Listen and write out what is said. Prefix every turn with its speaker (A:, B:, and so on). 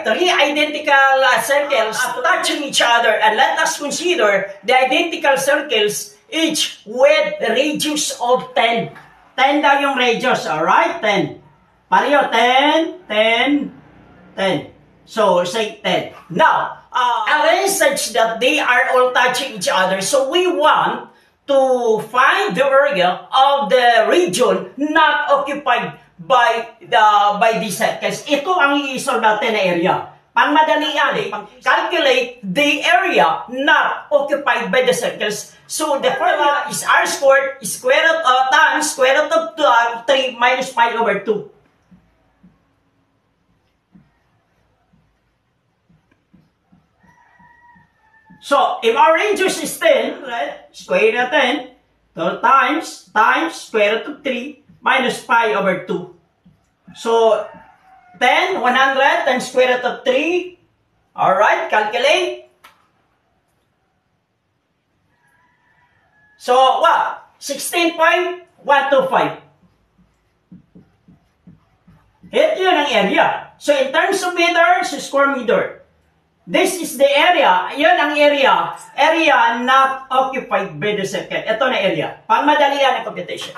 A: Alright, three identical circles touching each other, and let us consider the identical circles each with a radius of 10. 10 daw yung radius, alright? 10. Pareho, 10, 10, 10. So, say 10. Now, arrange such that they are all touching each other. So, we want to find the area of the region not occupied by these circles. Ito ang i-solve natin na area. Pang madali yan, calculate the area not occupied by the circles. So, the formula is r squared times square root of 3 minus pi over 2. So, if our radius is 10, right, square root of 10, so times square root of 3 minus pi over 2. So, 10, 100 times square root of 3. Alright, calculate. So, what? 16.125. Ito yun ang area. So, in terms of meters, square meter. This is the area. Yun ang area. Area not occupied by the circle. Ito na area. Pang madali yan ang computation.